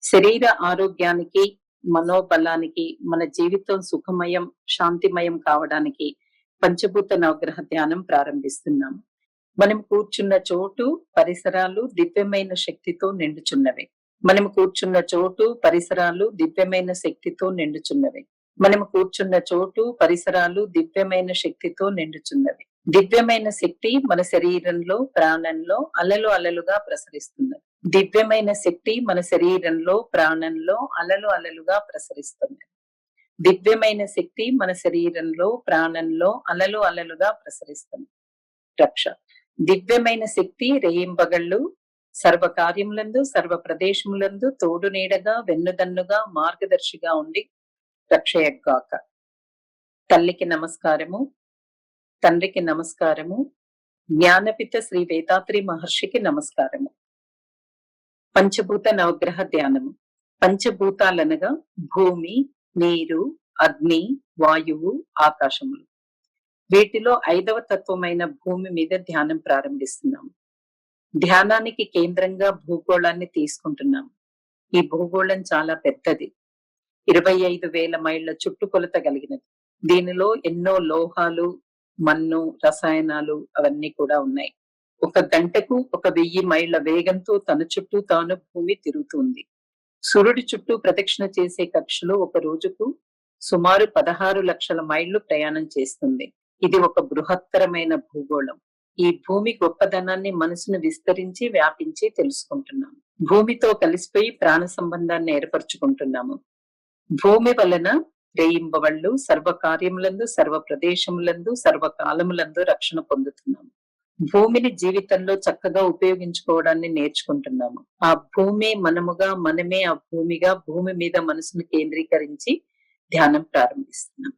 శరీర ఆరోగ్యానికి, మనోబలానికి, మన జీవితం సుఖమయం, శాంతిమయం కావడానికి పంచభూత నవగ్రహ ధ్యానం ప్రారంభిస్తున్నాం. మనం కూర్చున్న చోటు, పరిసరాలు దివ్యమైన శక్తితో నిండుచున్నవి. మనం కూర్చున్న చోటు, పరిసరాలు దివ్యమైన శక్తితో నిండుచున్నవి. మనం కూర్చున్న చోటు, పరిసరాలు దివ్యమైన శక్తితో నిండుచున్నవి. దివ్యమైన శక్తి మన శరీరంలో, ప్రాణంలో అలలు అలలుగా ప్రసరిస్తున్నది. దివ్యమైన శక్తి మన శరీరంలో, ప్రాణంలో అలలు అలలుగా ప్రసరిస్తున్నది. దివ్యమైన శక్తి మన శరీరంలో, ప్రాణంలో అలలు అలలుగా ప్రసరిస్తుంది. రక్ష దివ్యమైన శక్తి రేయింబగళ్ళు సర్వ కార్యములందు, సర్వ ప్రదేశములందు తోడు నీడగా, వెన్నుదన్నుగా, మార్గదర్శిగా ఉండి రక్షయగాక. తల్లికి నమస్కారము, తండ్రికి నమస్కారము, జ్ఞానపిత శ్రీ వేదాత్రి మహర్షికి నమస్కారము. పంచభూత నవగ్రహ ధ్యానము. పంచభూతాలనగా భూమి, నీరు, అగ్ని, వాయువు, ఆకాశములు. వీటిలో 5వ తత్వమైన భూమి మీద ధ్యానం ప్రారంభిస్తున్నాము. ధ్యానానికి కేంద్రంగా భూగోళాన్ని తీసుకుంటున్నాము. ఈ భూగోళం చాలా పెద్దది. 25,000 మైళ్ళ చుట్టుకొలత కలిగినది. దీనిలో ఎన్నో లోహాలు, మన్ను, రసాయనాలు అవన్నీ కూడా ఉన్నాయి. ఒక గంటకు 1,000 మైళ్ళ వేగంతో తన చుట్టూ తాను భూమి తిరుగుతుంది. సూర్యుడి చుట్టూ ప్రదక్షిణ చేసే కక్షలో ఒక రోజుకు సుమారు 16 లక్షల మైళ్లు ప్రయాణం చేస్తుంది. ఇది ఒక బృహత్తరమైన భూగోళం. ఈ భూమి గొప్పదనాన్ని మనసును విస్తరించి, వ్యాపించి తెలుసుకుంటున్నాము. భూమితో కలిసిపోయి ప్రాణ సంబంధాన్ని ఏర్పరచుకుంటున్నాము. భూమి వలన రేయింబవళ్ళు సర్వ కార్యములందు, సర్వ ప్రదేశములందు, సర్వకాలములందు రక్షణ పొందుతున్నాము. భూమిని జీవితంలో చక్కగా ఉపయోగించుకోవడాన్ని నేర్చుకుంటున్నాము. ఆ భూమి మనముగా, మనమే ఆ భూమిగా, భూమి మీద మనసును కేంద్రీకరించి ధ్యానం ప్రారంభిస్తున్నాం.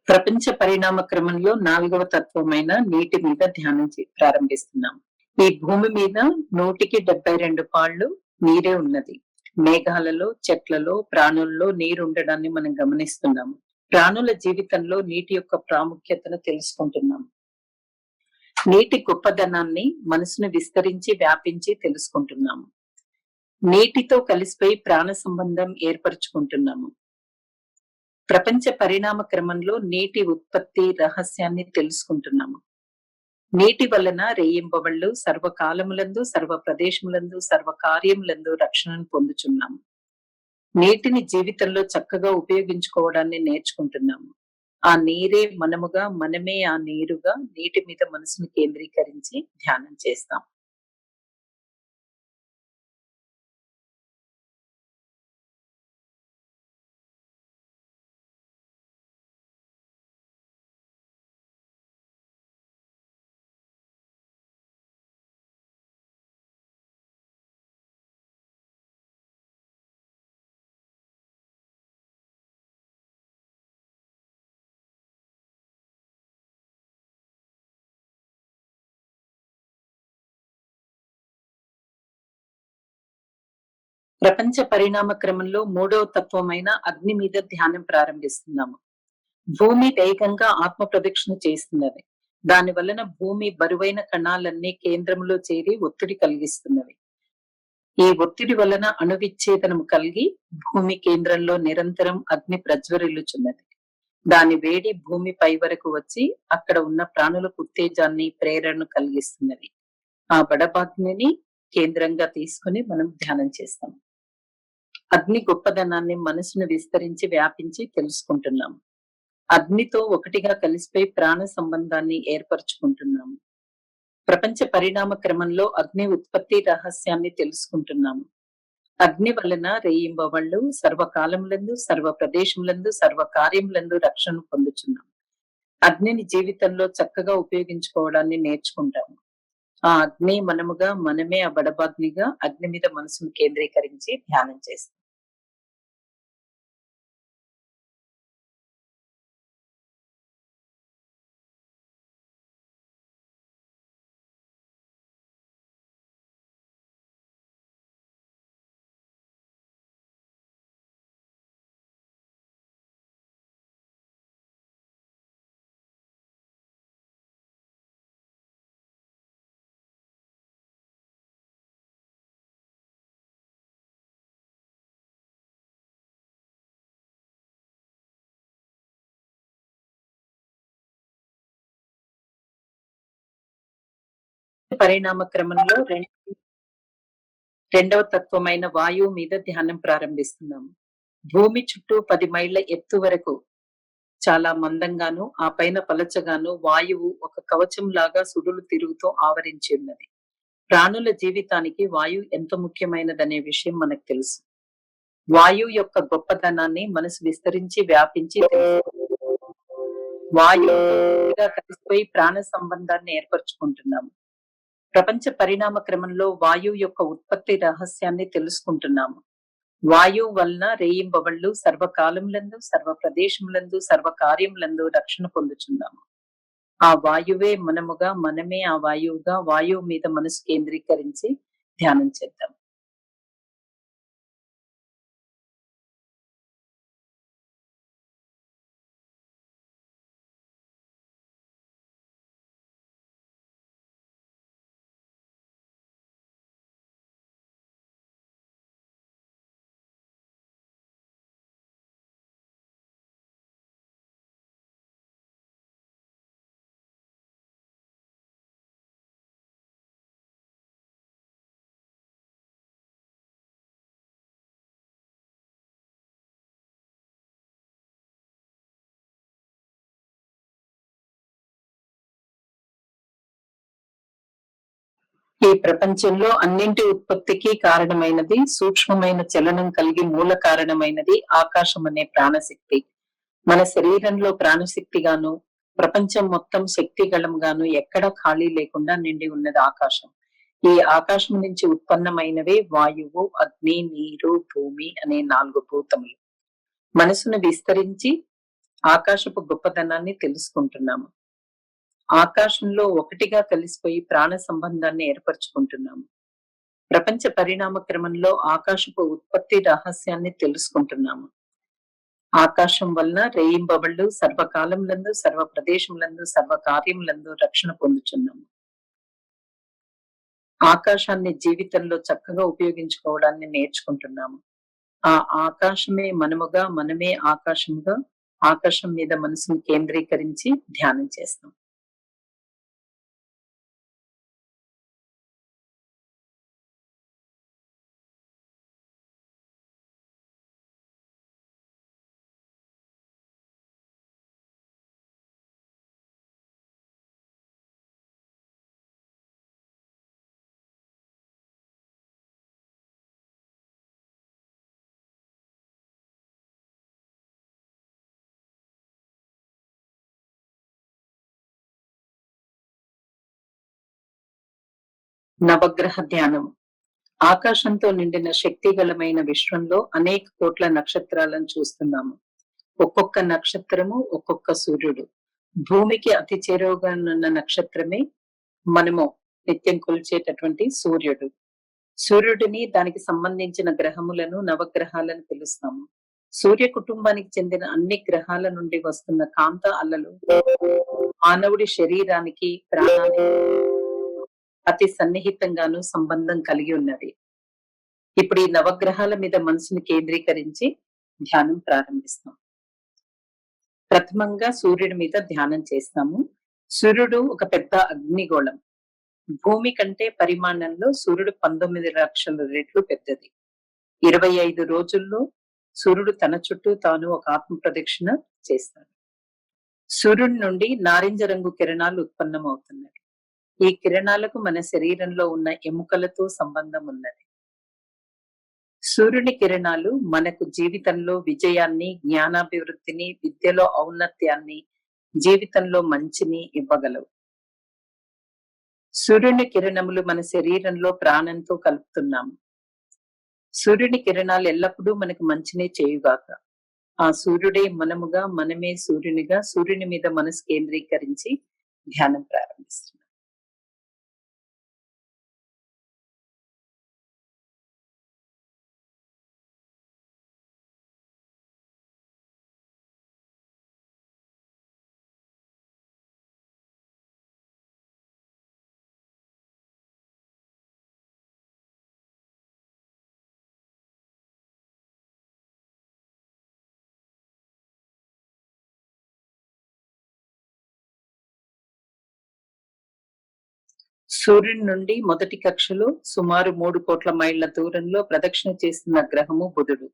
ప్రపంచ పరిణామ క్రమంలో 4వ తత్వమైన నీటి మీద ధ్యానం ప్రారంభిస్తున్నాం. ఈ భూమి మీద 172 పాళ్ళు నీరే ఉన్నది. మేఘాలలో, చెట్లలో, ప్రాణుల్లో నీరు ఉండడాన్ని మనం గమనిస్తున్నాము. ప్రాణుల జీవితంలో నీటి యొక్క ప్రాముఖ్యతను తెలుసుకుంటున్నాము. నీటి గొప్పదనాన్ని మనసును విస్తరించి, వ్యాపించి తెలుసుకుంటున్నాము. నీటితో కలిసిపోయి ప్రాణ సంబంధం ఏర్పరచుకుంటున్నాము. ప్రపంచ పరిణామ క్రమంలో నీటి ఉత్పత్తి రహస్యాన్ని తెలుసుకుంటున్నాము. నీటి వలన రేయింబవళ్ళు సర్వకాలములందు, సర్వ ప్రదేశములందు, సర్వ కార్యములందు రక్షణను పొందుచున్నాము. నీటిని జీవితంలో చక్కగా ఉపయోగించుకోవడాన్ని నేర్చుకుంటున్నాము. ఆ నీరే మనముగా, మనమే ఆ నీరుగా నీటి మీద మనసును కేంద్రీకరించి ధ్యానం చేస్తాం. ప్రపంచ పరిణామ క్రమంలో 3వ తత్వమైన అగ్ని మీద ధ్యానం ప్రారంభిస్తున్నాము. భూమి వేగంగా ఆత్మ ప్రదక్షిణ చేస్తున్నది. దాని వలన భూమి బరువైన కణాలన్నీ కేంద్రంలో చేరి ఒత్తిడి కలిగిస్తున్నవి. ఈ ఒత్తిడి వలన అణువిచ్ఛేదనం కలిగి భూమి కేంద్రంలో నిరంతరం అగ్ని ప్రజ్వరిల్లుచున్నది. దాని వేడి భూమి పై వరకు వచ్చి అక్కడ ఉన్న ప్రాణులకు ఉత్తేజాన్ని, ప్రేరణను కలిగిస్తున్నది. ఆ బడబాగ్నిని కేంద్రంగా తీసుకుని మనం ధ్యానం చేస్తాం. అగ్ని గొప్పదనాన్ని మనసును విస్తరించి, వ్యాపించి తెలుసుకుంటున్నాము. అగ్నితో ఒకటిగా కలిసిపోయి ప్రాణ సంబంధాన్ని ఏర్పరచుకుంటున్నాము. ప్రపంచ పరిణామ క్రమంలో అగ్ని ఉత్పత్తి రహస్యాన్ని తెలుసుకుంటున్నాము. అగ్ని వలన రేయింబవళ్ళు సర్వకాలములందు, సర్వ ప్రదేశములందు, సర్వ కార్యములందు రక్షణ పొందుచున్నాము. అగ్నిని జీవితంలో చక్కగా ఉపయోగించుకోవడాన్ని నేర్చుకుంటాము. ఆ అగ్ని మనముగా, మనమే ఆ బడబాగ్నిగా అగ్ని మీద మనసును కేంద్రీకరించి ధ్యానం చేస్తాం. పరిణామ క్రమంలో రెండవ తత్వమైన వాయువు మీద ధ్యానం ప్రారంభిస్తున్నాము. భూమి చుట్టూ 10 మైళ్ళ ఎత్తు వరకు చాలా మందంగాను, ఆ పైన పలచగాను వాయువు ఒక కవచం లాగా సుడులు తిరుగుతూ ఆవరించి ఉన్నది. ప్రాణుల జీవితానికి వాయువు ఎంత ముఖ్యమైనదనే విషయం మనకు తెలుసు. వాయువు యొక్క గొప్పతనాన్ని మనసు విస్తరించి వ్యాపించి వాయువుగా కలిసిపోయి ప్రాణ సంబంధాన్ని ఏర్పరచుకుంటున్నాము. ప్రపంచ పరిణామ క్రమంలో వాయువు యొక్క ఉత్పత్తి రహస్యాన్ని తెలుసుకుంటున్నాము. వాయువు వలన రేయింబవళ్ళు సర్వకాలములందు, సర్వ ప్రదేశములందు, సర్వ కార్యములందు రక్షణ పొందుచున్నాము. ఆ వాయువే మనముగా, మనమే ఆ వాయువుగా, వాయువు మీద మనసు కేంద్రీకరించి ధ్యానం చేద్దాం. ఈ ప్రపంచంలో అన్నింటి ఉత్పత్తికి కారణమైనది, సూక్ష్మమైన చలనం కలిగి మూల కారణమైనది ఆకాశం అనే ప్రాణశక్తి. మన శరీరంలో ప్రాణశక్తిగాను, ప్రపంచం మొత్తం శక్తిగళంగాను ఎక్కడా ఖాళీ లేకుండా నిండి ఉన్నది ఆకాశం. ఈ ఆకాశం నుంచి ఉత్పన్నమైనవే వాయువు, అగ్ని, నీరు, భూమి అనే 4 భూతములు. మనసును విస్తరించి ఆకాశపు గొప్పతనాన్ని తెలుసుకుంటున్నాము. ఆకాశంలో ఒకటిగా కలిసిపోయి ప్రాణ సంబంధాన్ని ఏర్పరచుకుంటున్నాము. ప్రపంచ పరిణామ క్రమంలో ఆకాశపు ఉత్పత్తి రహస్యాన్ని తెలుసుకుంటున్నాము. ఆకాశం వలన రేయింబవళ్ళు సర్వకాలములందు, సర్వ ప్రదేశములందు, సర్వ కార్యములందు రక్షణ పొందుచున్నాము. ఆకాశాన్ని జీవితంలో చక్కగా ఉపయోగించుకోవడాన్ని నేర్చుకుంటున్నాము. ఆ ఆకాశమే మనముగా, మనమే ఆకాశముగా, ఆకాశం మీద మనసును కేంద్రీకరించి ధ్యానం చేస్తాం. నవగ్రహ ధ్యానం. ఆకాశంతో నిండిన శక్తిగలమైన విశ్వంలో అనేక కోట్ల నక్షత్రాలను చూస్తున్నాము. ఒక్కొక్క నక్షత్రము ఒక్కొక్క సూర్యుడు. భూమికి అతి చేరువగా ఉన్న నక్షత్రమే మనము నిత్యం కొలిచేటటువంటి సూర్యుడు. సూర్యుడిని, దానికి సంబంధించిన గ్రహములను నవగ్రహాలను పిలుస్తాము. సూర్య కుటుంబానికి చెందిన అన్ని గ్రహాల నుండి వస్తున్న కాంత అలలు మానవుడి శరీరానికి, ప్రాణానికి అతి సన్నిహితంగాను సంబంధం కలిగి ఉన్నది. ఇప్పుడు ఈ నవగ్రహాల మీద మనసుని కేంద్రీకరించి ధ్యానం ప్రారంభిస్తాం. ప్రథమంగా సూర్యుడి మీద ధ్యానం చేస్తాము. సూర్యుడు ఒక పెద్ద అగ్నిగోళం. భూమి కంటే పరిమాణంలో సూర్యుడు 19 లక్షల రెట్లు పెద్దది. 25 రోజుల్లో సూర్యుడు తన చుట్టూ తాను ఒక ఆత్మ ప్రదక్షిణ చేస్తాడు. సూర్యుడి నుండి నారింజ రంగు కిరణాలు ఉత్పన్నమవుతున్నాయి. ఈ కిరణాలకు మన శరీరంలో ఉన్న ఎముకలతో సంబంధం ఉన్నది. సూర్యుని కిరణాలు మనకు జీవితంలో విజయాన్ని, జ్ఞానాభివృద్ధిని, విద్యలో ఔన్నత్యాన్ని, జీవితంలో మంచిని ఇవ్వగలవు. సూర్యుని కిరణములు మన శరీరంలో ప్రాణంతో కలుపుతున్నాము. సూర్యుని కిరణాలు ఎల్లప్పుడూ మనకు మంచినే చేయుగాక. ఆ సూర్యుడే మనముగా, మనమే సూర్యునిగా, సూర్యుని మీద మనసు కేంద్రీకరించి ధ్యానం ప్రారంభిస్తున్నాం. సూర్యుని నుండి మొదటి కక్షలో సుమారు 3 కోట్ల మైళ్ల దూరంలో ప్రదక్షిణ చేస్తున్న గ్రహము బుధుడు.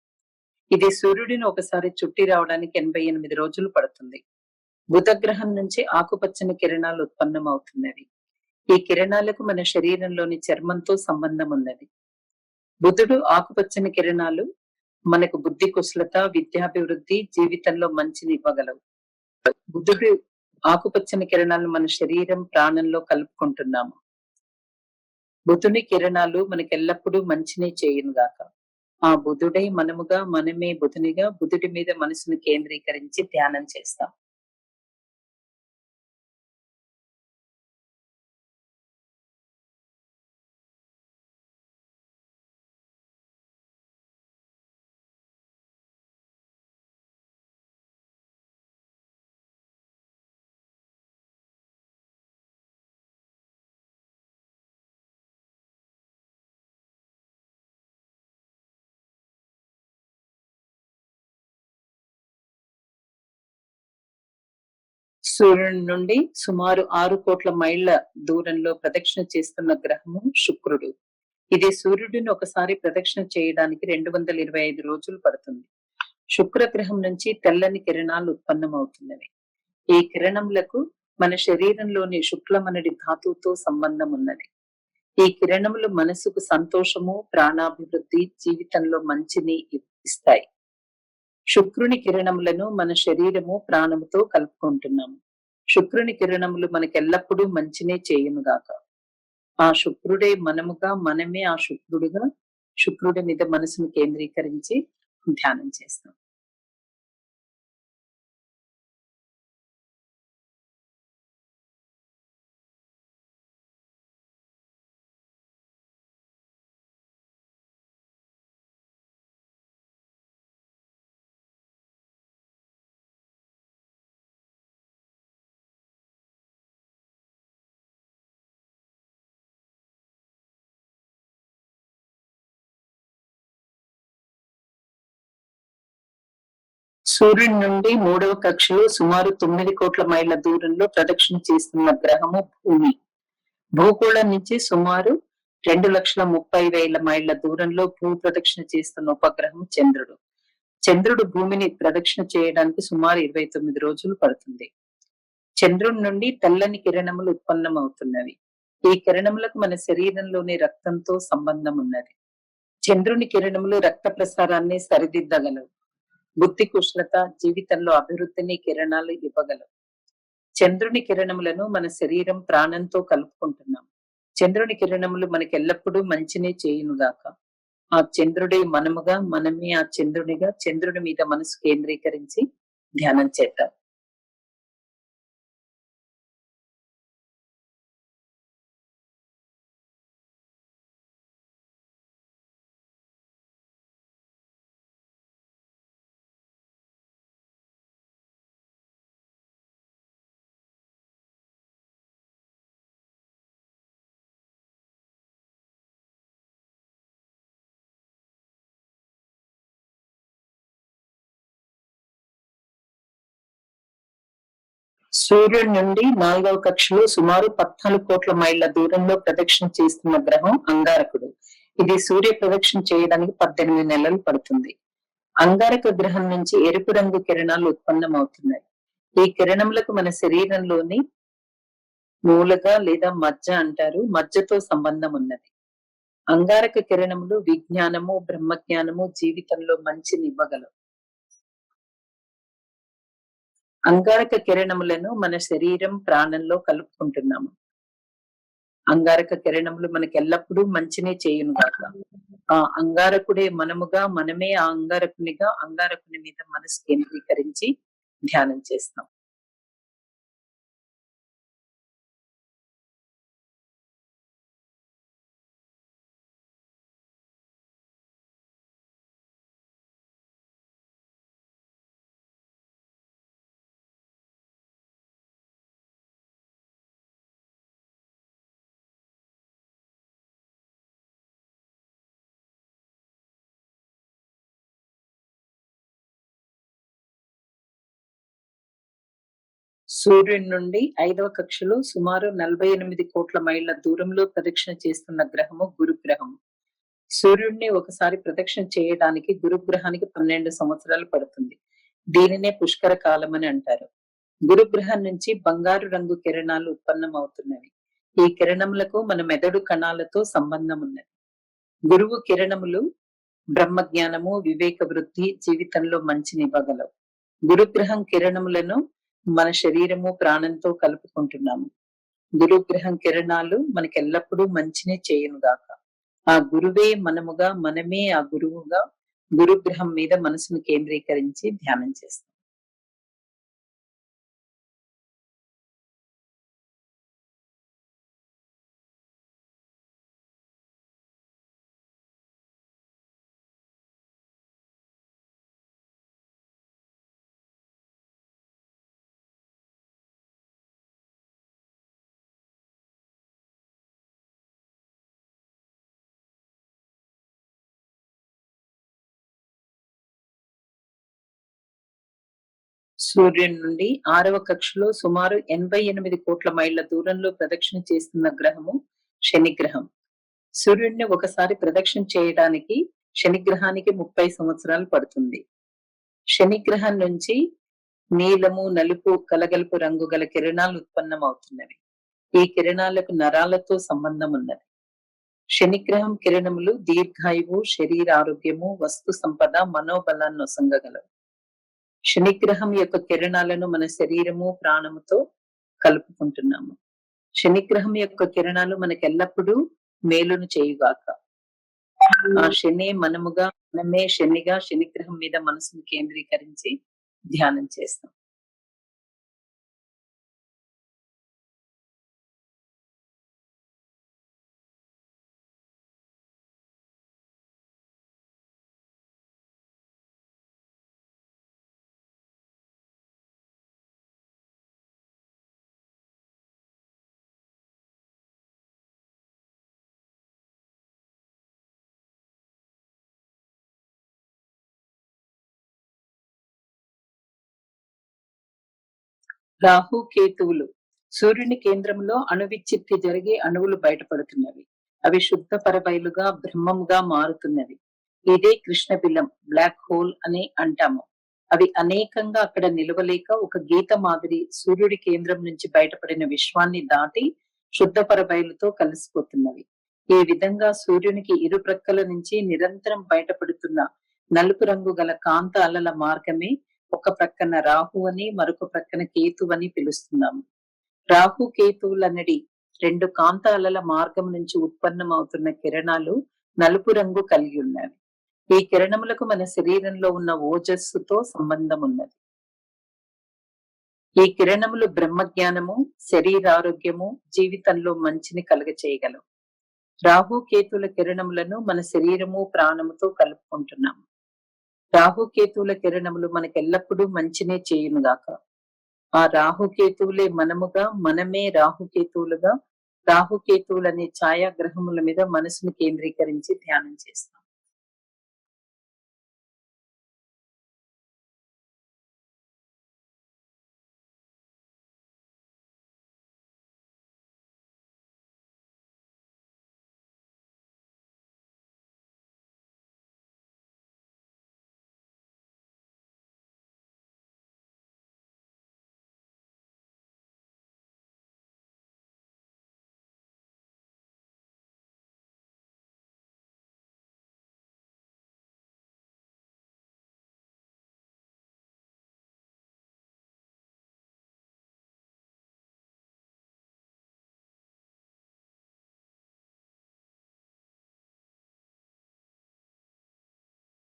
ఇది సూర్యుడిని ఒకసారి చుట్టి రావడానికి 88 రోజులు పడుతుంది. బుధ గ్రహం నుంచి ఆకుపచ్చని కిరణాలు ఉత్పన్నమవుతున్నవి. ఈ కిరణాలకు మన శరీరంలోని చర్మంతో సంబంధం ఉన్నది. బుధుడు ఆకుపచ్చని కిరణాలు మనకు బుద్ధి కుశలత, విద్యాభివృద్ధి, జీవితంలో మంచిని ఇవ్వగలవు. బుధుడు ఆకుపచ్చని కిరణాలను మన శరీరం, ప్రాణంలో కలుపుకుంటున్నాము. బుధుని కిరణాలు మనకెల్లప్పుడూ మంచినే చేయునుగాక. ఆ బుధుడై మనముగా, మనమే బుధునిగా, బుధుడి మీద మనసును కేంద్రీకరించి ధ్యానం చేస్తాం. సూర్యుని నుండి సుమారు 6 కోట్ల మైళ్ల దూరంలో ప్రదక్షిణ చేస్తున్న గ్రహము శుక్రుడు. ఇది సూర్యుడిని ఒకసారి ప్రదక్షిణ చేయడానికి 225 రోజులు పడుతుంది. శుక్రగ్రహం నుంచి తెల్లని కిరణాలు ఉత్పన్నమవుతున్నవి. ఈ కిరణములకు మన శరీరంలోని శుక్లమనడి ధాతువుతో సంబంధం ఉన్నది. ఈ కిరణములు మనసుకు సంతోషము, ప్రాణాభివృద్ధి, జీవితంలో మంచిని ఇస్తాయి. శుక్రుని కిరణములను మన శరీరము, ప్రాణముతో కలుపుకుంటున్నాము. శుక్రుని కిరణములు మనకెల్లప్పుడూ మంచినే చేయునుగాక. ఆ శుక్రుడే మనముగా, మనమే ఆ శుక్రుడుగా, శుక్రుడి మీద మనసును కేంద్రీకరించి ధ్యానం చేస్తాం. సూర్యుడి నుండి 3వ కక్షలో సుమారు 9 కోట్ల మైళ్ల దూరంలో ప్రదక్షిణ చేస్తున్న గ్రహము భూమి. భూగోళం నుంచి సుమారు 2,30,000 మైళ్ల దూరంలో భూ ప్రదక్షిణ చేస్తున్న ఉపగ్రహం చంద్రుడు. చంద్రుడు భూమిని ప్రదక్షిణ చేయడానికి సుమారు 29 రోజులు పడుతుంది. చంద్రుడి నుండి తెల్లని కిరణములు ఉత్పన్నమవుతున్నవి. ఈ కిరణములకు మన శరీరంలోని రక్తంతో సంబంధం ఉన్నది. చంద్రుని కిరణములు రక్త ప్రసారాన్ని సరిదిద్దగలవు. బుద్ధి కుశలత, జీవితంలో అభివృద్ధిని కిరణాలు ఇవ్వగలవు. చంద్రుని కిరణములను మన శరీరం, ప్రాణంతో కలుపుకుంటున్నాం. చంద్రుని కిరణములు మనకెల్లప్పుడూ మంచినే చేయునుగాక. ఆ చంద్రుడే మనముగా, మనమే ఆ చంద్రునిగా, చంద్రుని మీద మనసు కేంద్రీకరించి ధ్యానం చేద్దాం. సూర్యుడి నుండి 4వ కక్షలో సుమారు 14 కోట్ల మైళ్ల దూరంలో ప్రదక్షిణ చేస్తున్న గ్రహం అంగారకుడు. ఇది సూర్య ప్రదక్షిణ చేయడానికి 18 నెలలు పడుతుంది. అంగారక గ్రహం నుంచి ఎరుపు రంగు కిరణాలు ఉత్పన్నమవుతున్నాయి. ఈ కిరణములకు మన శరీరంలోని మూలగా లేదా మజ్జ అంటారు, మజ్జతో సంబంధం ఉన్నది. అంగారక కిరణములు విజ్ఞానము, బ్రహ్మజ్ఞానము, జీవితంలో మంచిని ఇవ్వగలవు. అంగారక కిరణములను మన శరీరం, ప్రాణంలో కలుపుకుంటున్నాము. అంగారక కిరణములు మనకెల్లప్పుడూ మంచినే చేయునుగాక. ఆ అంగారకుడే మనముగా, మనమే ఆ అంగారకునిగా, అంగారకుని మీద మనసు కేంద్రీకరించి ధ్యానం చేస్తాం. సూర్యుడి నుండి 5వ కక్షలో సుమారు 48 కోట్ల మైళ్ళ దూరంలో ప్రదక్షిణ చేస్తున్న గ్రహము గురుగ్రహం. సూర్యుడిని ఒకసారి ప్రదక్షిణ చేయడానికి గురుగ్రహానికి 12 సంవత్సరాలు పడుతుంది. దీనినే పుష్కర కాలమని అంటారు. గురుగ్రహం నుంచి బంగారు రంగు కిరణాలు ఉత్పన్నమవుతున్నవి. ఈ కిరణములకు మన మెదడు కణాలతో సంబంధం ఉన్నది. గురువు కిరణములు బ్రహ్మజ్ఞానము, వివేక వృద్ధి, జీవితంలో మంచినివ్వగలవు. గురుగ్రహం కిరణములను మన శరీరము, ప్రాణంతో కలుపుకుంటున్నాము. గురుగ్రహం కిరణాలు మనకెల్లప్పుడూ మంచినే చేయునుగాక. ఆ గురువే మనముగా, మనమే ఆ గురువుగా గురుగ్రహం మీద మనసును కేంద్రీకరించి ధ్యానం చేస్తాం. సూర్యుని నుండి 6వ కక్షలో సుమారు 88 కోట్ల మైళ్ళ దూరంలో ప్రదక్షిణ చేస్తున్న గ్రహము శనిగ్రహం. సూర్యుడిని ఒకసారి ప్రదక్షిణ చేయడానికి శనిగ్రహానికి 30 సంవత్సరాలు పడుతుంది. శనిగ్రహం నుంచి నీలము, నలుపు కలగలుపు రంగు గల కిరణాలు ఉత్పన్నమవుతున్నవి. ఈ కిరణాలకు నరాలతో సంబంధం ఉన్నది. శనిగ్రహం కిరణములు దీర్ఘాయువు, శరీర ఆరోగ్యము, వస్తు సంపద, మనోబలాన్ని నొసంగగలవు. శనిగ్రహం యొక్క కిరణాలను మన శరీరము, ప్రాణముతో కలుపుకుంటున్నాము. శనిగ్రహం యొక్క కిరణాలు మనకెల్లప్పుడూ మేలును చేయుగాక. ఆ శనే మనముగా, మనమే శనిగా శనిగ్రహం మీద మనసును కేంద్రీకరించి ధ్యానం చేస్తాం. రాహు, కేతువులు సూర్యుని కేంద్రంలో అణువిచ్ఛిత్తి జరిగి అణువులు బయటపడుతున్నవి. అవి శుద్ధ పరబయలుగా బ్రహ్మముగా మారుతున్నవి. ఇదే కృష్ణబిలం, బ్లాక్ హోల్ అని అంటాము. అవి అనేకంగా అక్కడ నిలవలేక ఒక గీత మాదిరి సూర్యుడి కేంద్రం నుంచి బయటపడిన విశ్వాన్ని దాటి శుద్ధ పరబయలుతో కలిసిపోతున్నవి. ఈ విధంగా సూర్యునికి ఇరు ప్రక్కల నుంచి నిరంతరం బయటపడుతున్న నలుపు రంగు గల కాంత అలల మార్గమే ఒక ప్రక్కన రాహు అని, మరొక ప్రక్కన కేతు అని పిలుస్తున్నాము. రాహు కేతువులనడి రెండు కాంత అలల మార్గం నుంచి ఉత్పన్నమవుతున్న కిరణాలు నలుపు రంగు కలిగి ఉన్నవి. ఈ కిరణములకు మన శరీరంలో ఉన్న ఓజస్సుతో సంబంధం ఉన్నది. ఈ కిరణములు బ్రహ్మజ్ఞానము, శరీరారోగ్యము, జీవితంలో మంచిని కలుగచేయగలవు. రాహు కేతుల కిరణములను మన శరీరము, ప్రాణముతో కలుపుకుంటున్నాము. రాహుకేతువుల కిరణములు మనకెల్లప్పుడూ మంచినే చేయునుగాక. ఆ రాహుకేతువులే మనముగా, మనమే రాహుకేతువులుగా, రాహుకేతువులనే ఛాయాగ్రహముల మీద మనసును కేంద్రీకరించి ధ్యానం చేస్తాం.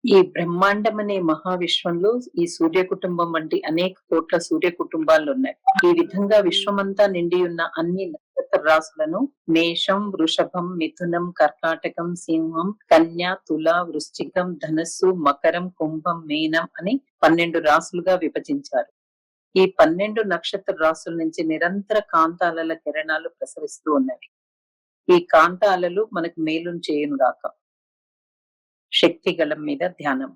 ఈ బ్రహ్మాండం అనే మహావిశ్వంలో ఈ సూర్య కుటుంబం వంటి అనేక కోట్ల సూర్య కుటుంబాలు ఉన్నాయి. ఈ విధంగా విశ్వమంతా నిండి ఉన్న అన్ని నక్షత్ర రాశులను మేషం, వృషభం, మిథునం, కర్కాటకం, సింహం, కన్య, తుల, వృశ్చికం, ధనస్సు, మకరం, కుంభం, మీనం అని 12 రాశులుగా విభజించారు. ఈ 12 నక్షత్ర రాశుల నుంచి నిరంతర కాంతాలల కిరణాలు ప్రసరిస్తూ ఉన్నవి. ఈ కాంతాలలు మనకు మేలును చేయునుగాక. శక్తి గళం మీద ధ్యానం.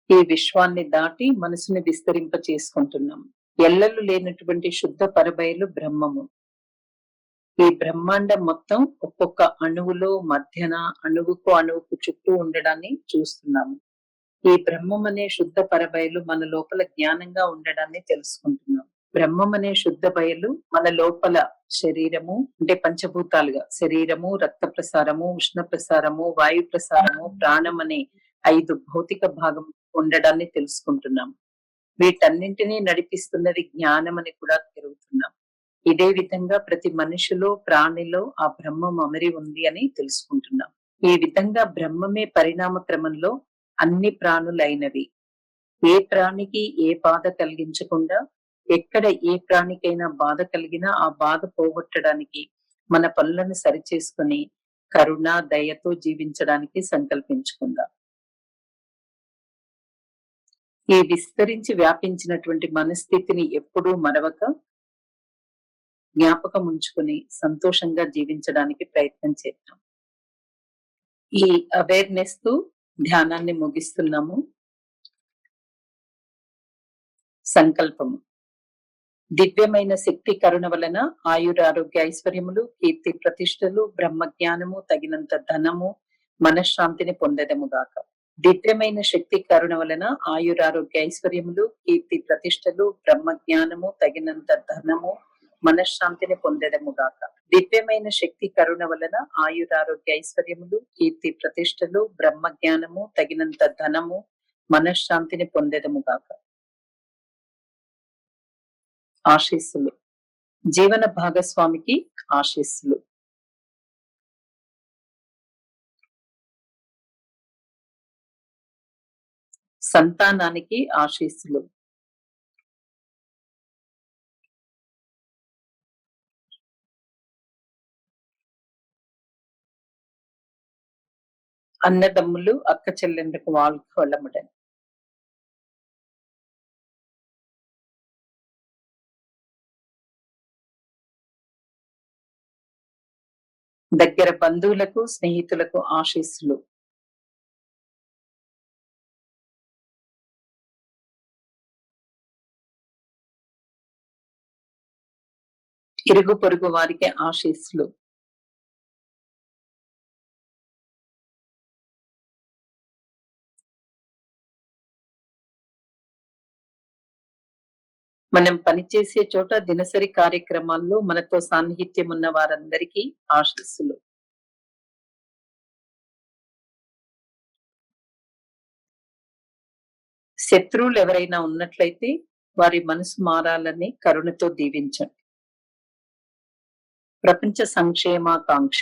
ఈ విశ్వాన్ని దాటి మనసుని విస్తరింప చేసుకుంటున్నాం. ఎల్లలు లేనటువంటి శుద్ధ పరబయలు బ్రహ్మము. ఈ బ్రహ్మాండం మొత్తం ఒక్కొక్క అణువులో మధ్యన అణువుకు అణువుకు చుట్టూ ఉండడాన్ని చూస్తున్నాము. ఈ బ్రహ్మం అనే శుద్ధ పరబయలు మన లోపల జ్ఞానంగా ఉండడాన్ని తెలుసుకుంటున్నాం. బ్రహ్మం అనే శుద్ధ బయలు మన లోపల శరీరము అంటే పంచభూతాలుగా శరీరము, రక్త ప్రసారము, ఉష్ణ ప్రసారము, వాయు ప్రసారము, ప్రాణం అనే 5 భౌతిక భాగం ఉండడాన్ని తెలుసుకుంటున్నాం. వీటన్నింటినీ నడిపిస్తున్నది జ్ఞానం అని కూడా తిరుగుతున్నాం. ఇదే విధంగా ప్రతి మనిషిలో ప్రాణిలో ఆ బ్రహ్మం అమరి ఉంది అని తెలుసుకుంటున్నాం. ఈ విధంగా బ్రహ్మమే పరిణామ క్రమంలో అన్ని ప్రాణులైనవి. ఏ ప్రాణికి ఏ బాధ కలిగించకుండా, ఎక్కడ ఏ ప్రాణికైనా బాధ కలిగినా ఆ బాధ పోగొట్టడానికి మన పనులను సరిచేసుకుని కరుణ, దయతో జీవించడానికి సంకల్పించుకుందాం. ఈ విస్తరించి వ్యాపించినటువంటి మనస్థితిని ఎప్పుడూ మరవక జ్ఞాపకం ఉంచుకుని సంతోషంగా జీవించడానికి ప్రయత్నం చేద్దాం. ఈ అవేర్నెస్ తో ధ్యానాన్ని ముగిస్తున్నాము. సంకల్పము. దివ్యమైన శక్తి కరుణ వలన ఆయురారోగ్య ఐశ్వర్యములు, కీర్తి ప్రతిష్టలు, బ్రహ్మజ్ఞానము, తగినంత ధనము, మనశ్శాంతిని పొందెదముగాక. దివ్యమైన శక్తి కరుణ వలన ఆయురారోగ్య ఐశ్వర్యములు, కీర్తి ప్రతిష్టలు, బ్రహ్మజ్ఞానము, తగినంత ధనము, మనశ్శాంతిని పొందెదముగాక. దివ్యమైన శక్తి కరుణ వలన ఆయురారోగ్య ఐశ్వర్యములు, కీర్తి ప్రతిష్టలు, బ్రహ్మజ్ఞానము, తగినంత ధనము, మనశ్శాంతిని పొందెదముగాక. ఆశీస్సులు. జీవన భాగస్వామికి ఆశీస్సులు. సంతానానికి ఆశీస్సులు. అన్నదమ్ములు, అక్క చెల్లెండ్లకు వాళ్ళకి వెళ్ళముడని. దగ్గర బంధువులకు, స్నేహితులకు ఆశీస్సులు. ఇరుగు పొరుగు వారికి ఆశీస్సులు. మనం పనిచేసే చోట దినసరి కార్యక్రమాల్లో మనతో సాన్నిహిత్యం ఉన్న వారందరికీ ఆశీస్సులు. శత్రువులు ఎవరైనా ఉన్నట్లయితే వారి మనసు మారాలని కరుణతో దీవించండి. ప్రపంచ సంక్షేమాకాంక్ష.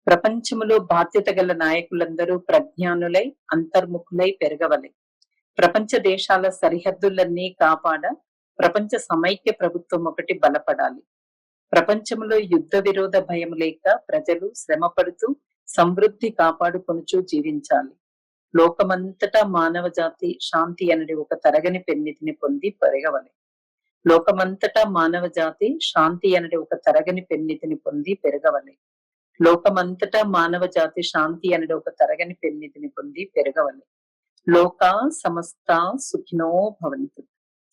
ప్రపంచములో బాధ్యత గల నాయకులందరూ ప్రజ్ఞానులై అంతర్ముఖులై పెరగవలె. ప్రపంచ దేశాల సరిహద్దులన్నీ కాపాడ ప్రపంచ సమైక్య ప్రభుత్వం ఒకటి బలపడాలి. ప్రపంచంలో యుద్ధ విరోధ భయం లేక ప్రజలు శ్రమపడుతూ సమృద్ధి కాపాడుకొనుచూ జీవించాలి. లోకమంతటా మానవ జాతి శాంతి అనడి ఒక తరగని పెన్నిధిని పొంది పెరగవలె. లోకమంతటా మానవ జాతి శాంతి అనడి ఒక తరగని పెన్నిధిని పొంది పెరగవలె. లోకమంతటా మానవ జాతి శాంతి అనడి ఒక తరగని పెన్నిధిని పొంది పెరగవలె. లోకా సమస్త సుఖినో భవంతు.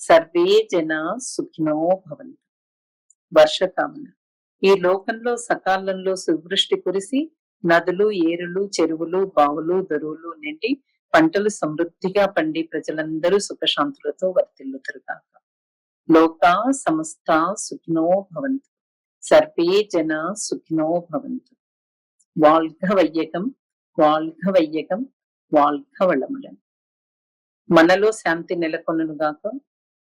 సర్వే జన సుఖినో భవంతు. వర్షకామన. ఈ లోకంలో సకాలంలో సువృష్టి కురిసి నదులు, ఏరులు, చెరువులు, బావులు, దొరువులు నిండి పంటలు సమృద్ధిగా పండి ప్రజలందరూ సుఖశాంతులతో వర్ధిల్లుతారుగాక. లోకా సమస్త సుఖినో భవంతు. సర్వే జన సుఖినో భవంతు. வாழ்க வையகம், வாழ்க வையகம், வாழ்க వళములను. మనలో శాంతి నెలకొనుగాక,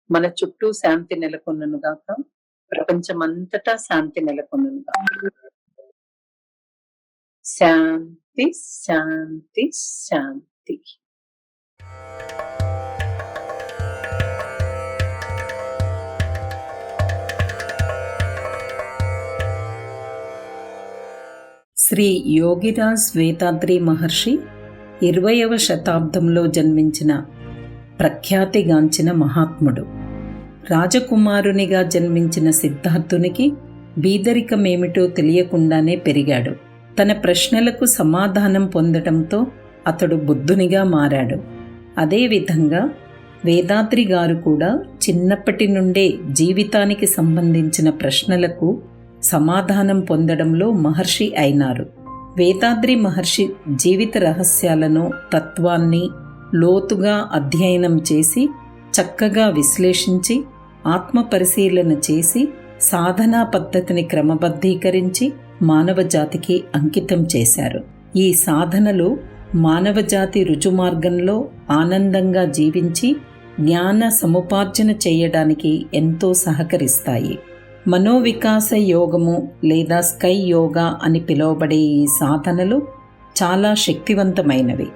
మన చుట్టూ శాంతి నెలకొనుగాక, ప్రపంచమంతటా శాంతి నెలకొనుగాక. శాంతి శాంతి శాంతి. శాంతి. శ్రీ యోగిరాజ్ వేదాద్రి మహర్షి 20వ శతాబ్దంలో జన్మించిన ప్రఖ్యాతిగాంచిన మహాత్ముడు. రాజకుమారునిగా జన్మించిన సిద్ధార్థునికి బీదరికమేమిటో తెలియకుండానే పెరిగాడు. తన ప్రశ్నలకు సమాధానం పొందడంతో అతడు బుద్ధునిగా మారాడు. అదేవిధంగా వేదాద్రి గారు కూడా చిన్నప్పటి నుండే జీవితానికి సంబంధించిన ప్రశ్నలకు సమాధానం పొందడంలో మహర్షి అయినారు. వేదాద్రి మహర్షి జీవిత రహస్యాలను, తత్వాన్ని లోతుగా అధ్యయనం చేసి, చక్కగా విశ్లేషించి, ఆత్మ పరిశీలన చేసి, సాధనా పద్ధతిని క్రమబద్ధీకరించి మానవజాతికి అంకితం చేశారు. ఈ సాధనలు మానవజాతి రుజుమార్గంలో ఆనందంగా జీవించి జ్ఞాన సముపార్జన చేయడానికి ఎంతో సహకరిస్తాయి. మనోవికాస యోగము లేదా స్కై యోగా అని పిలువబడే ఈ సాధనలు చాలా శక్తివంతమైనవి,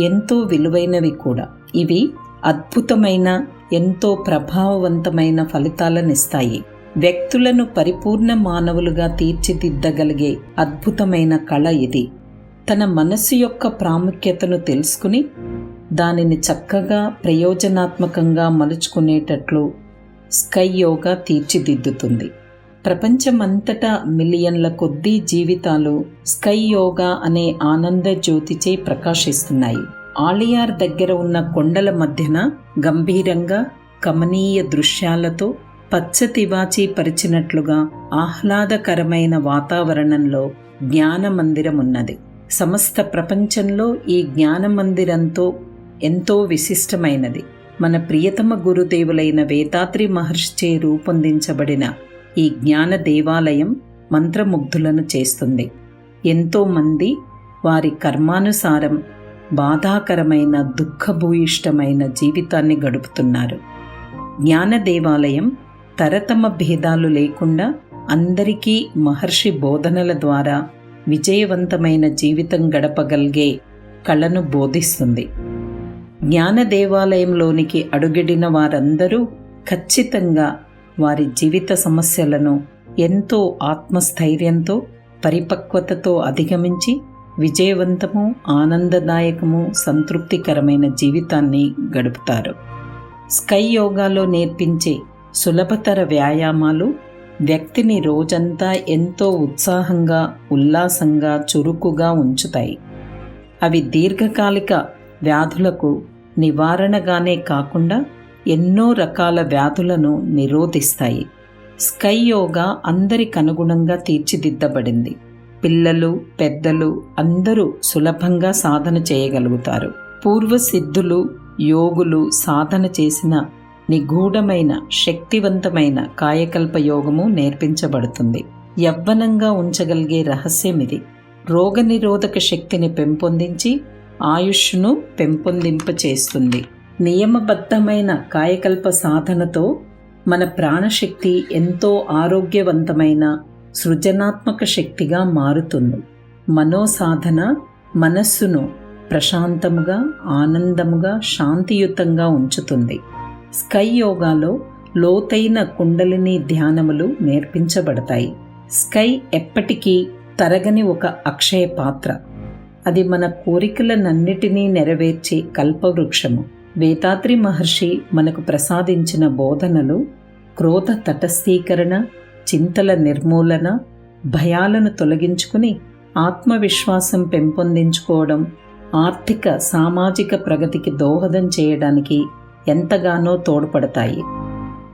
ఎంతో విలువైనవి కూడా. ఇవి అద్భుతమైన, ఎంతో ప్రభావవంతమైన ఫలితాలనిస్తాయి. వ్యక్తులను పరిపూర్ణ మానవులుగా తీర్చిదిద్దగలిగే అద్భుతమైన కళ ఇది. తన మనస్సు యొక్క ప్రాముఖ్యతను తెలుసుకుని దానిని చక్కగా ప్రయోజనాత్మకంగా మలుచుకునేటట్లు స్కై యోగా తీర్చిదిద్దుతుంది. ప్రపంచమంతటా మిలియన్ల కొద్దీ జీవితాలు స్కై యోగా అనే ఆనంద జ్యోతిచే ప్రకాశిస్తున్నాయి. ఆలియార్ దగ్గర ఉన్న కొండల మధ్యన గంభీరంగా కమనీయ దృశ్యాలతో పచ్చతివాచీ పరిచినట్లుగా ఆహ్లాదకరమైన వాతావరణంలో జ్ఞాన మందిరం ఉన్నది. సమస్త ప్రపంచంలో ఈ జ్ఞాన మందిరంతో ఎంతో విశిష్టమైనది. మన ప్రియతమ గురుదేవులైన వేదాద్రి మహర్షిచే రూపొందించబడిన ఈ జ్ఞాన దేవాలయం మంత్రముగ్ధులను చేస్తుంది. ఎంతోమంది వారి కర్మానుసారం బాధాకరమైన, దుఃఖభూయిష్టమైన జీవితాన్ని గడుపుతున్నారు. జ్ఞాన దేవాలయం తరతమ భేదాలు లేకుండా అందరికీ మహర్షి బోధనల ద్వారా విజయవంతమైన జీవితం గడపగలిగే కళను బోధిస్తుంది. జ్ఞాన దేవాలయంలోనికి అడుగిడిన వారందరూ ఖచ్చితంగా వారి జీవిత సమస్యలను ఎంతో ఆత్మస్థైర్యంతో, పరిపక్వతతో అధిగమించి విజయవంతము, ఆనందదాయకము, సంతృప్తికరమైన జీవితాన్ని గడుపుతారు. స్కై యోగాలో నేర్పించే సులభతర వ్యాయామాలు వ్యక్తిని రోజంతా ఎంతో ఉత్సాహంగా, ఉల్లాసంగా, చురుకుగా ఉంచుతాయి. అవి దీర్ఘకాలిక వ్యాధులకు నివారణగానే కాకుండా ఎన్నో రకాల వ్యాధులను నిరోధిస్తాయి. స్కై యోగా అందరికనుగుణంగా తీర్చిదిద్దబడింది. పిల్లలు, పెద్దలు అందరూ సులభంగా సాధన చేయగలుగుతారు. పూర్వసిద్ధులు, యోగులు సాధన చేసిన నిగూఢమైన, శక్తివంతమైన కాయకల్ప యోగము నేర్పించబడుతుంది. యవ్వనంగా ఉంచగలిగే రహస్యం ఇది. రోగనిరోధక శక్తిని పెంపొందించి ఆయుష్ను పెంపొందింపచేస్తుంది. నియమబద్ధమైన కాయకల్ప సాధనతో మన ప్రాణశక్తి ఎంతో ఆరోగ్యవంతమైన, సృజనాత్మక శక్తిగా మారుతుంది. మనోసాధన మనస్సును ప్రశాంతముగా, ఆనందముగా, శాంతియుతంగా ఉంచుతుంది. స్కై యోగాలో లోతైన కుండలిని ధ్యానములు నేర్పించబడతాయి. స్కై ఎప్పటికీ తరగని ఒక అక్షయ పాత్ర. అది మన కోరికలనన్నిటినీ నెరవేర్చే కల్పవృక్షము. వేదాద్రి మహర్షి మనకు ప్రసాదించిన బోధనలు క్రోధ తటస్థీకరణ, చింతల నిర్మూలన, భయాలను తొలగించుకుని ఆత్మవిశ్వాసం పెంపొందించుకోవడం, ఆర్థిక, సామాజిక ప్రగతికి దోహదం చేయడానికి ఎంతగానో తోడ్పడతాయి.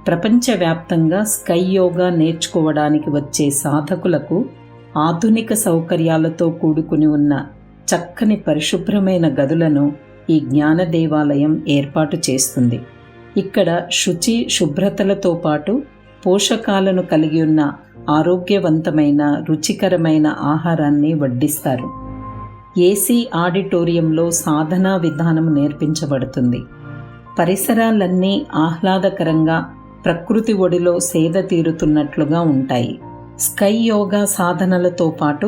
ప్రపంచవ్యాప్తంగా స్కై యోగా నేర్చుకోవడానికి వచ్చే సాధకులకు ఆధునిక సౌకర్యాలతో కూడుకుని ఉన్న చక్కని పరిశుభ్రమైన గదులను ఈ జ్ఞాన దేవాలయం ఏర్పాటు చేస్తుంది. ఇక్కడ శుచి, శుభ్రతలతో పాటు పోషకాలను కలిగి ఉన్న ఆరోగ్యవంతమైన, రుచికరమైన ఆహారాన్ని వడ్డిస్తారు. ఏసీ ఆడిటోరియంలో సాధనా విధానం నేర్పించబడుతుంది. పరిసరాలన్నీ ఆహ్లాదకరంగా ప్రకృతి ఒడిలో సేద తీరుతున్నట్లుగా ఉంటాయి. స్కై యోగా సాధనలతో పాటు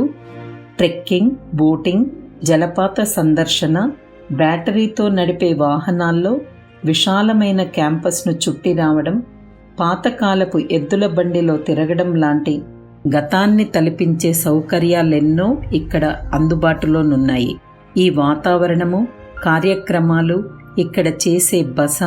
ట్రెక్కింగ్, బోటింగ్, జలపాత సందర్శన, బ్యాటరీతో నడిపే వాహనాల్లో విశాలమైన క్యాంపస్ను చుట్టి రావడం, పాతకాలపు ఎద్దుల బండిలో తిరగడం లాంటి గతాన్ని తలపించే సౌకర్యాలెన్నో ఇక్కడ అందుబాటులోనున్నాయి. ఈ వాతావరణము, కార్యక్రమాలు, ఇక్కడ చేసే బస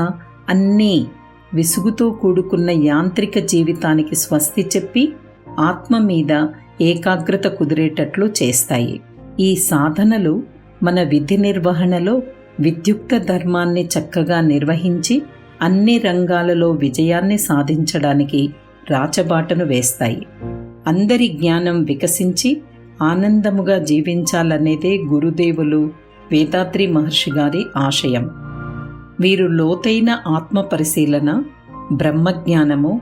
అన్నీ విసుగుతో కూడుకున్న యాంత్రిక జీవితానికి స్వస్తి చెప్పి ఆత్మ మీద ఏకాగ్రత కుదిరేటట్లు చేస్తాయి. ఈ సాధనలు మన విధి నిర్వహణలో విద్యుక్త ధర్మాన్ని చక్కగా నిర్వహించి అన్ని రంగాలలో విజయాన్ని సాధించడానికి రాచబాటను వేస్తాయి. అందరి జ్ఞానం వికసించి ఆనందముగా జీవించాలనేదే గురుదేవులు వేదాద్రి మహర్షి గారి ఆశయం. వీరు లోతైన ఆత్మ పరిశీలన, బ్రహ్మజ్ఞానము,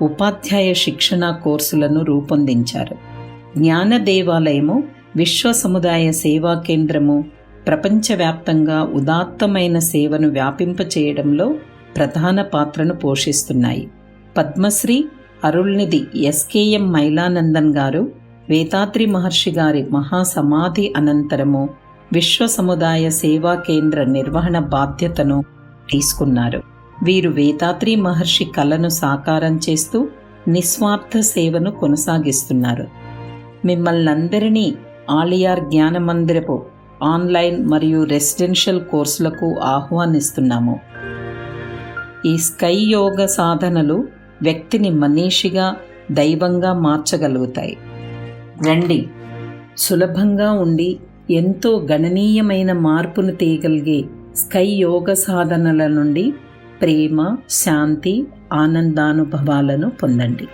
ఉపాధ్యాయ శిక్షణ కోర్సులను రూపొందించారు. జ్ఞాన దేవాలయము, విశ్వ సముదాయ సేవా కేంద్రము ప్రపంచవ్యాప్తంగా ఉదాత్తమైన సేవను వ్యాపింపచేయడంలో ప్రధాన పాత్రను పోషిస్తున్నాయి. పద్మశ్రీ అరుళ్నిధి ఎస్కేఎం మైలానందన్ గారు వేదాద్రి మహర్షి గారి మహాసమాధి అనంతరము విశ్వ సముదాయ సేవా కేంద్ర నిర్వహణ బాధ్యతను తీసుకున్నారు. వీరు వేదాద్రి మహర్షి కలను సాకారం చేస్తూ నిస్వార్థ సేవను కొనసాగిస్తున్నారు. మిమ్మల్నందరినీ ఆలియార్ జ్ఞానమందిరపు ఆన్లైన్ మరియు రెసిడెన్షియల్ కోర్సులకు ఆహ్వానిస్తున్నాము. ఈ స్కై యోగ సాధనలు వ్యక్తిని మనీషిగా, దైవంగా మార్చగలుగుతాయి. రండి, సులభంగా ఉండి ఎంతో గణనీయమైన మార్పును తీయగలిగే స్కై యోగ సాధనల నుండి ప్రేమ, శాంతి, ఆనందానుభవాలను పొందండి.